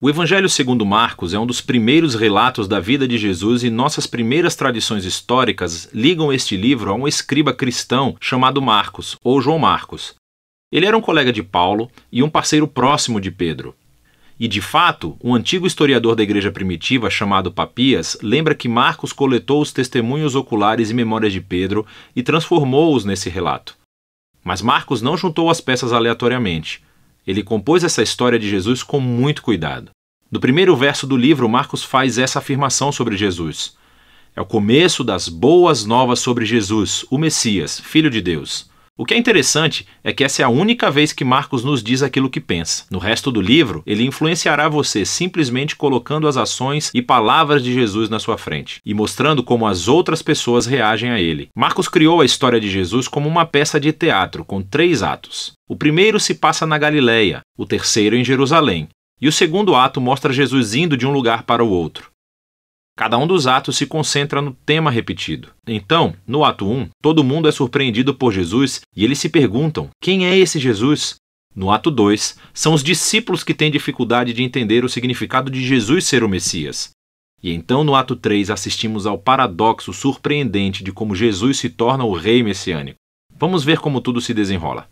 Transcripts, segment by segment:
O Evangelho segundo Marcos é um dos primeiros relatos da vida de Jesus e nossas primeiras tradições históricas ligam este livro a um escriba cristão chamado Marcos, ou João Marcos. Ele era um colega de Paulo e um parceiro próximo de Pedro. E, de fato, um antigo historiador da igreja primitiva chamado Papias lembra que Marcos coletou os testemunhos oculares e memórias de Pedro e transformou-os nesse relato. Mas Marcos não juntou as peças aleatoriamente. Ele compôs essa história de Jesus com muito cuidado. No primeiro verso do livro, Marcos faz essa afirmação sobre Jesus. É o começo das boas novas sobre Jesus, o Messias, Filho de Deus. O que é interessante é que essa é a única vez que Marcos nos diz aquilo que pensa. No resto do livro, ele influenciará você simplesmente colocando as ações e palavras de Jesus na sua frente e mostrando como as outras pessoas reagem a ele. Marcos criou a história de Jesus como uma peça de teatro com 3 atos. O primeiro se passa na Galileia, o terceiro em Jerusalém, e o segundo ato mostra Jesus indo de um lugar para o outro. Cada um dos atos se concentra no tema repetido. Então, no ato 1, todo mundo é surpreendido por Jesus e eles se perguntam: quem é esse Jesus? No ato 2, são os discípulos que têm dificuldade de entender o significado de Jesus ser o Messias. E então, no ato 3, assistimos ao paradoxo surpreendente de como Jesus se torna o rei messiânico. Vamos ver como tudo se desenrola.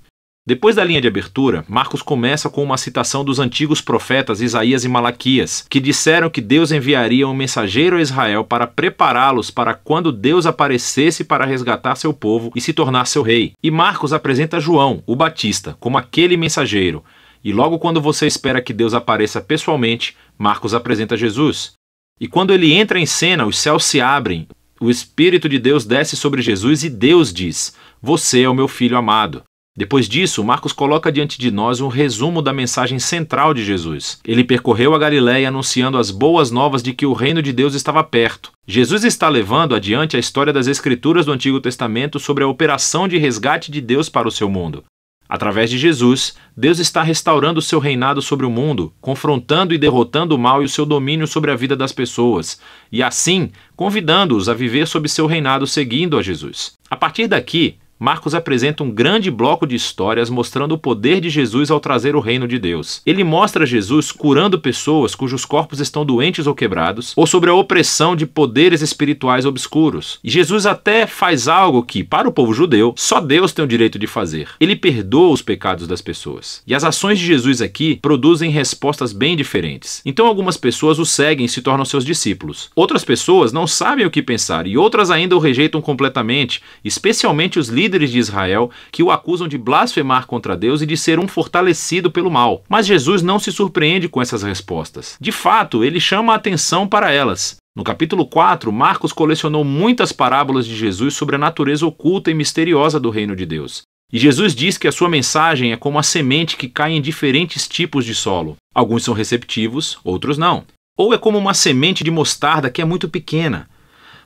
Depois da linha de abertura, Marcos começa com uma citação dos antigos profetas Isaías e Malaquias, que disseram que Deus enviaria um mensageiro a Israel para prepará-los para quando Deus aparecesse para resgatar seu povo e se tornar seu rei. E Marcos apresenta João, o Batista, como aquele mensageiro. E logo quando você espera que Deus apareça pessoalmente, Marcos apresenta Jesus. E quando ele entra em cena, os céus se abrem, o Espírito de Deus desce sobre Jesus e Deus diz: "Você é o meu filho amado." Depois disso, Marcos coloca diante de nós um resumo da mensagem central de Jesus. Ele percorreu a Galileia anunciando as boas novas de que o reino de Deus estava perto. Jesus está levando adiante a história das Escrituras do Antigo Testamento sobre a operação de resgate de Deus para o seu mundo. Através de Jesus, Deus está restaurando o seu reinado sobre o mundo, confrontando e derrotando o mal e o seu domínio sobre a vida das pessoas, e assim, convidando-os a viver sob seu reinado seguindo a Jesus. A partir daqui, Marcos apresenta um grande bloco de histórias mostrando o poder de Jesus ao trazer o reino de Deus. Ele mostra Jesus curando pessoas cujos corpos estão doentes ou quebrados, ou sobre a opressão de poderes espirituais obscuros. E Jesus até faz algo que, para o povo judeu, só Deus tem o direito de fazer. Ele perdoa os pecados das pessoas. E as ações de Jesus aqui produzem respostas bem diferentes. Então algumas pessoas o seguem e se tornam seus discípulos. Outras pessoas não sabem o que pensar e outras ainda o rejeitam completamente, especialmente os líderes de Israel, que o acusam de blasfemar contra Deus e de ser um fortalecido pelo mal. Mas Jesus não se surpreende com essas respostas. De fato, ele chama a atenção para elas. No capítulo 4, Marcos colecionou muitas parábolas de Jesus sobre a natureza oculta e misteriosa do reino de Deus. E Jesus diz que a sua mensagem é como a semente que cai em diferentes tipos de solo. Alguns são receptivos, outros não. Ou é como uma semente de mostarda que é muito pequena.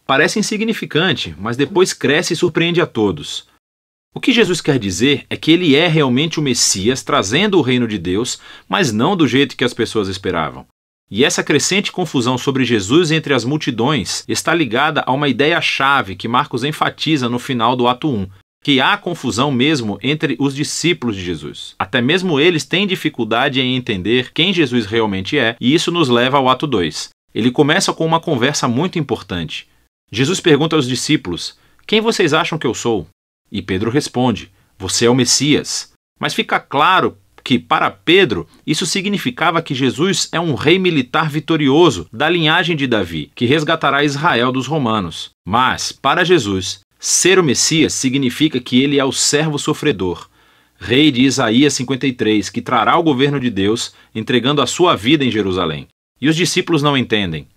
Parece insignificante, mas depois cresce e surpreende a todos. O que Jesus quer dizer é que ele é realmente o Messias trazendo o reino de Deus, mas não do jeito que as pessoas esperavam. E essa crescente confusão sobre Jesus entre as multidões está ligada a uma ideia-chave que Marcos enfatiza no final do ato 1, que há confusão mesmo entre os discípulos de Jesus. Até mesmo eles têm dificuldade em entender quem Jesus realmente é, e isso nos leva ao ato 2. Ele começa com uma conversa muito importante. Jesus pergunta aos discípulos: "Quem vocês acham que eu sou?" E Pedro responde: "Você é o Messias." Mas fica claro que, para Pedro, isso significava que Jesus é um rei militar vitorioso da linhagem de Davi, que resgatará Israel dos romanos. Mas, para Jesus, ser o Messias significa que ele é o servo sofredor, rei de Isaías 53, que trará o governo de Deus, entregando a sua vida em Jerusalém. E os discípulos não entendem.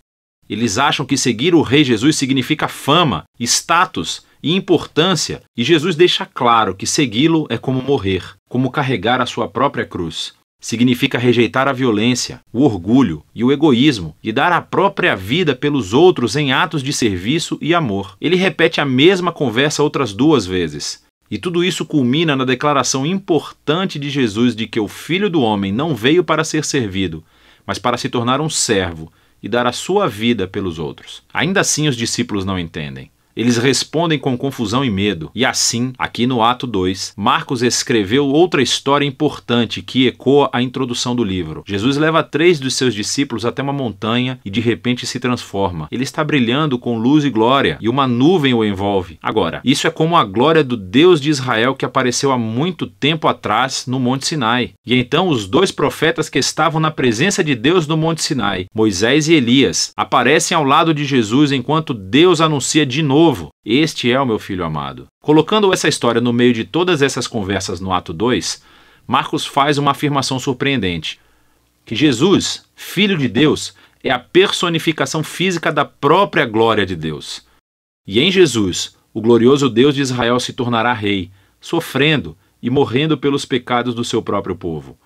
Eles acham que seguir o rei Jesus significa fama, status e importância, e Jesus deixa claro que segui-lo é como morrer, como carregar a sua própria cruz. Significa rejeitar a violência, o orgulho e o egoísmo e dar a própria vida pelos outros em atos de serviço e amor. Ele repete a mesma conversa outras 2 vezes. E tudo isso culmina na declaração importante de Jesus de que o Filho do Homem não veio para ser servido, mas para se tornar um servo e dar a sua vida pelos outros. Ainda assim os discípulos não entendem. Eles respondem com confusão e medo. E assim, aqui no ato 2, Marcos escreveu outra história importante que ecoa a introdução do livro. Jesus leva 3 dos seus discípulos até uma montanha e de repente se transforma. Ele está brilhando com luz e glória e uma nuvem o envolve. Agora, isso é como a glória do Deus de Israel que apareceu há muito tempo atrás no Monte Sinai. E então os 2 profetas que estavam na presença de Deus no Monte Sinai, Moisés e Elias, aparecem ao lado de Jesus enquanto Deus anuncia de novo: "Este é o meu filho amado". Colocando essa história no meio de todas essas conversas no ato 2, Marcos faz uma afirmação surpreendente: que Jesus, Filho de Deus, é a personificação física da própria glória de Deus. E em Jesus, o glorioso Deus de Israel se tornará rei, sofrendo e morrendo pelos pecados do seu próprio povo.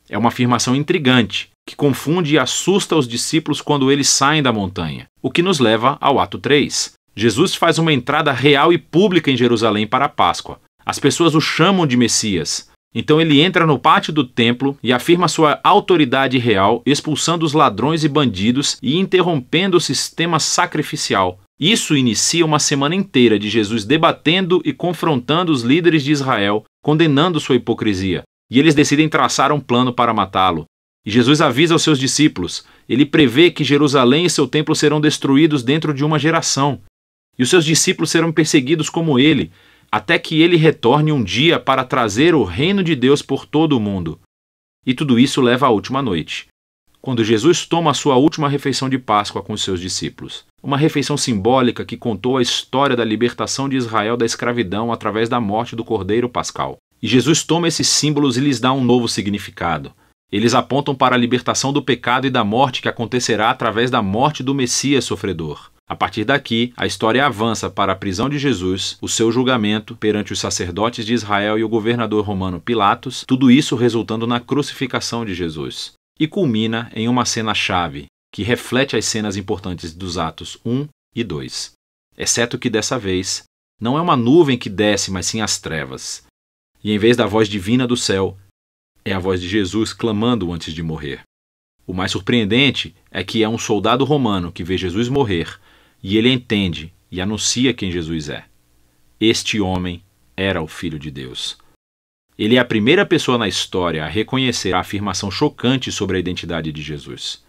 É uma afirmação intrigante, que confunde e assusta os discípulos quando eles saem da montanha, o que nos leva ao ato 3. Jesus faz uma entrada real e pública em Jerusalém para a Páscoa. As pessoas o chamam de Messias. Então ele entra no pátio do templo e afirma sua autoridade real, expulsando os ladrões e bandidos e interrompendo o sistema sacrificial. Isso inicia uma semana inteira de Jesus debatendo e confrontando os líderes de Israel, condenando sua hipocrisia. E eles decidem traçar um plano para matá-lo. E Jesus avisa aos seus discípulos. Ele prevê que Jerusalém e seu templo serão destruídos dentro de uma geração. E os seus discípulos serão perseguidos como ele, até que ele retorne um dia para trazer o reino de Deus por todo o mundo. E tudo isso leva à última noite, quando Jesus toma a sua última refeição de Páscoa com os seus discípulos. Uma refeição simbólica que contou a história da libertação de Israel da escravidão através da morte do Cordeiro Pascal. E Jesus toma esses símbolos e lhes dá um novo significado. Eles apontam para a libertação do pecado e da morte que acontecerá através da morte do Messias sofredor. A partir daqui, a história avança para a prisão de Jesus, o seu julgamento perante os sacerdotes de Israel e o governador romano Pilatos, tudo isso resultando na crucificação de Jesus. E culmina em uma cena-chave, que reflete as cenas importantes dos atos 1 e 2. Exceto que dessa vez, não é uma nuvem que desce, mas sim as trevas. E em vez da voz divina do céu, é a voz de Jesus clamando antes de morrer. O mais surpreendente é que é um soldado romano que vê Jesus morrer, e ele entende e anuncia quem Jesus é. Este homem era o Filho de Deus. Ele é a primeira pessoa na história a reconhecer a afirmação chocante sobre a identidade de Jesus,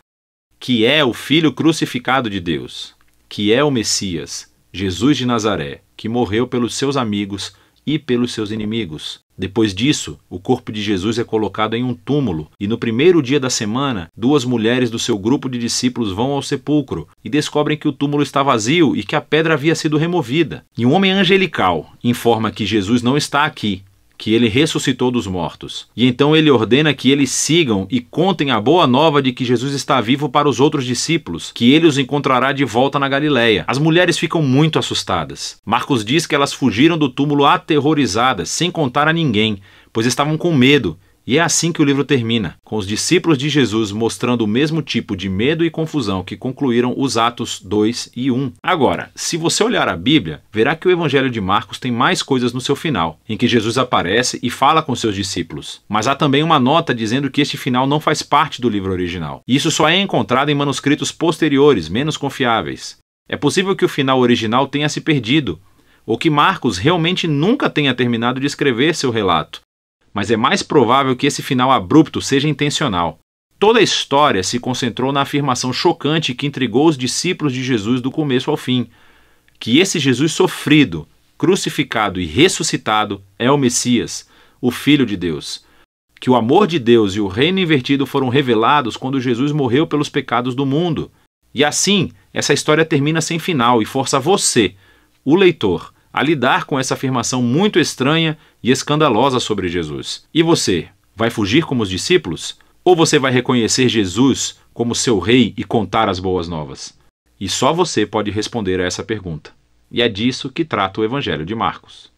que é o Filho crucificado de Deus, que é o Messias, Jesus de Nazaré, que morreu pelos seus amigos e pelos seus inimigos. Depois disso, o corpo de Jesus é colocado em um túmulo, e no primeiro dia da semana, 2 mulheres do seu grupo de discípulos vão ao sepulcro e descobrem que o túmulo está vazio e que a pedra havia sido removida. E um homem angelical informa que Jesus não está aqui, que ele ressuscitou dos mortos. E então ele ordena que eles sigam e contem a boa nova de que Jesus está vivo para os outros discípulos, que ele os encontrará de volta na Galileia. As mulheres ficam muito assustadas. Marcos diz que elas fugiram do túmulo aterrorizadas, sem contar a ninguém, pois estavam com medo. E é assim que o livro termina, com os discípulos de Jesus mostrando o mesmo tipo de medo e confusão que concluíram os Atos 2 e 1. Agora, se você olhar a Bíblia, verá que o Evangelho de Marcos tem mais coisas no seu final, em que Jesus aparece e fala com seus discípulos. Mas há também uma nota dizendo que este final não faz parte do livro original. E isso só é encontrado em manuscritos posteriores, menos confiáveis. É possível que o final original tenha se perdido, ou que Marcos realmente nunca tenha terminado de escrever seu relato. Mas é mais provável que esse final abrupto seja intencional. Toda a história se concentrou na afirmação chocante que intrigou os discípulos de Jesus do começo ao fim, que esse Jesus sofrido, crucificado e ressuscitado é o Messias, o Filho de Deus. Que o amor de Deus e o reino invertido foram revelados quando Jesus morreu pelos pecados do mundo. E assim, essa história termina sem final e força você, o leitor, a lidar com essa afirmação muito estranha e escandalosa sobre Jesus. E você, vai fugir como os discípulos? Ou você vai reconhecer Jesus como seu rei e contar as boas novas? E só você pode responder a essa pergunta. E é disso que trata o Evangelho de Marcos.